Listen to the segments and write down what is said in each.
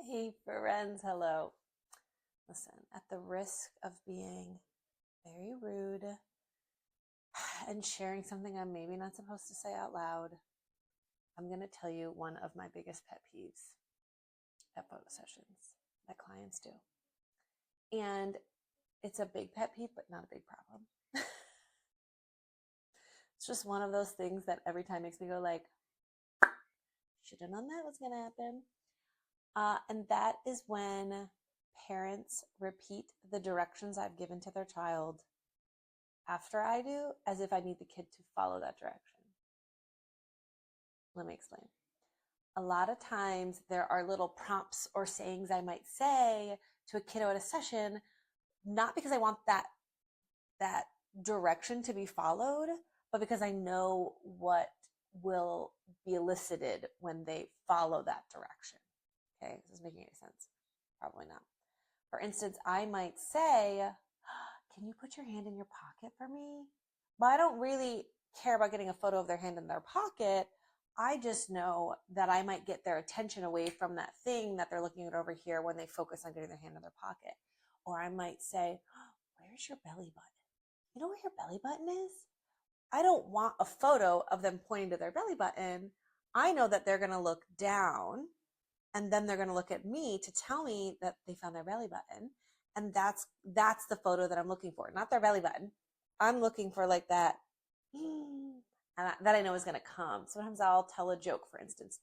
Hey, friends, hello. Listen, at the risk of being very rude and sharing something I'm maybe not supposed to say out loud, I'm going to tell you one of my biggest pet peeves at photo sessions that clients do. And it's a big pet peeve, but not a big problem. It's just one of those things that every time makes me go like, should have known that was going to happen. And that is when parents repeat the directions I've given to their child after I do, as if I need the kid to follow that direction. Let me explain. A lot of times there are little prompts or sayings I might say to a kiddo at a session, not because I want that direction to be followed, but because I know what will be elicited when they follow that direction. Okay, is this making any sense? Probably not. For instance, I might say, can you put your hand in your pocket for me? But I don't really care about getting a photo of their hand in their pocket. I just know that I might get their attention away from that thing that they're looking at over here when they focus on getting their hand in their pocket. Or I might say, where's your belly button? You know where your belly button is? I don't want a photo of them pointing to their belly button. I know that they're going to look down and then they're going to look at me to tell me that they found their belly button. And that's the photo that I'm looking for, not their belly button. I'm looking for like that that I know is going to come. Sometimes I'll tell a joke, for instance.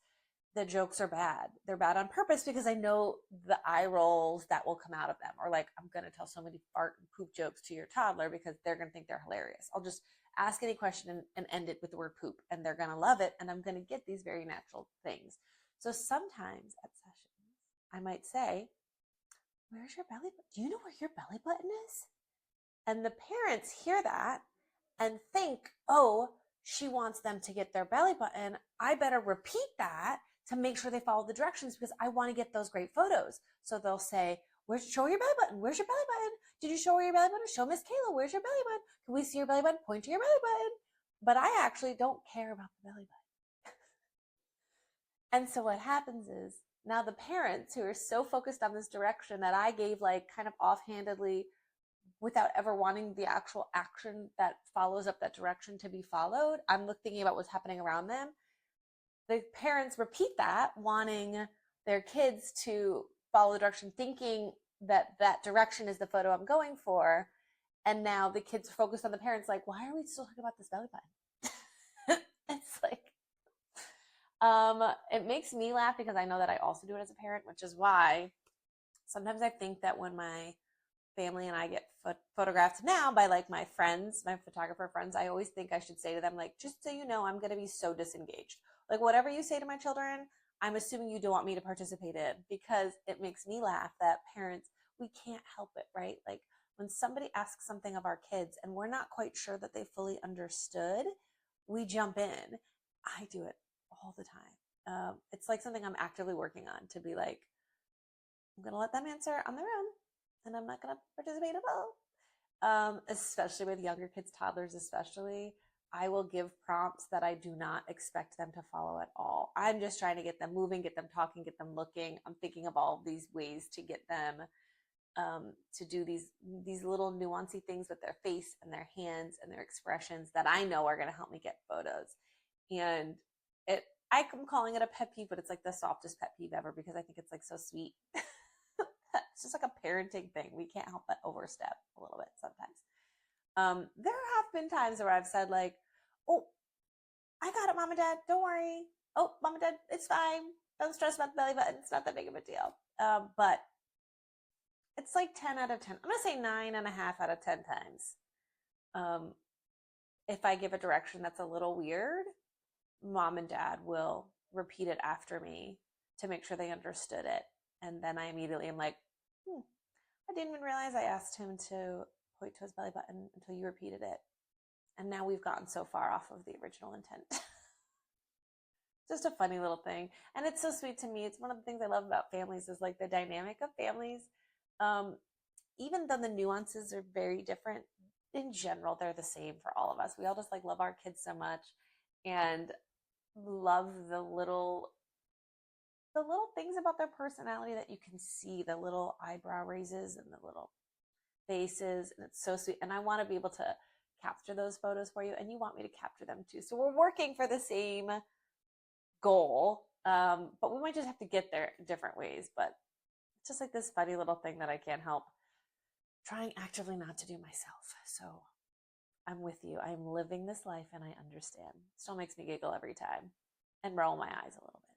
The jokes are bad. They're bad on purpose because I know the eye rolls that will come out of them. Or like, I'm going to tell so many fart and poop jokes to your toddler because they're going to think they're hilarious. I'll just ask any question and end it with the word poop, and they're going to love it. And I'm going to get these very natural things. So sometimes at sessions, I might say, where's your belly button? Do you know where your belly button is? And the parents hear that and think, oh, she wants them to get their belly button. I better repeat that to make sure they follow the directions because I want to get those great photos. So they'll say, show your belly button. Where's your belly button? Did you show her your belly button? Show Miss Kayla, where's your belly button? Can we see your belly button? Point to your belly button. But I actually don't care about the belly button. And so what happens is now the parents who are so focused on this direction that I gave like kind of offhandedly without ever wanting the actual action that follows up that direction to be followed, I'm thinking about what's happening around them. The parents repeat that, wanting their kids to follow the direction, thinking that that direction is the photo I'm going for. And now the kids are focused on the parents, like, why are we still talking about this belly button? It's like, it makes me laugh because I know that I also do it as a parent, which is why sometimes I think that when my family and I get photographed now by like my friends, my photographer friends, I always think I should say to them, like, just so you know, I'm going to be so disengaged. Like, whatever you say to my children, I'm assuming you don't want me to participate in, because it makes me laugh that parents, we can't help it, right? Like, when somebody asks something of our kids and we're not quite sure that they fully understood, we jump in. I do it all the time. It's like something I'm actively working on, to be like, I'm going to let them answer on their own and I'm not going to participate at all. Especially with younger kids, toddlers especially, I will give prompts that I do not expect them to follow at all. I'm just trying to get them moving, get them talking, get them looking. I'm thinking of all of these ways to get them to do these little nuancy things with their face and their hands and their expressions that I know are going to help me get photos. And I'm calling it a pet peeve, but it's like the softest pet peeve ever because I think it's like so sweet. It's just like a parenting thing. We can't help but overstep a little bit sometimes. There have been times where I've said like, oh, I got it, mom and dad. Don't worry. Oh, mom and dad, it's fine. Don't stress about the belly button. It's not that big of a deal. But it's like 10 out of 10. I'm going to say 9.5 out of 10 times. If I give a direction that's a little weird, mom and dad will repeat it after me to make sure they understood it. And then I immediately am like, I didn't even realize I asked him to point to his belly button until you repeated it. And now we've gotten so far off of the original intent. Just a funny little thing. And it's so sweet to me. It's one of the things I love about families is like the dynamic of families. Even though the nuances are very different, in general, they're the same for all of us. We all just like love our kids so much and love the little the little things about their personality that you can see, the little eyebrow raises and the little faces, and it's so sweet. And I want to be able to capture those photos for you, and you want me to capture them too. So we're working for the same goal, but we might just have to get there different ways. But it's just like this funny little thing that I can't help trying actively not to do myself. So I'm with you. I'm living this life and I understand. Still makes me giggle every time and roll my eyes a little bit.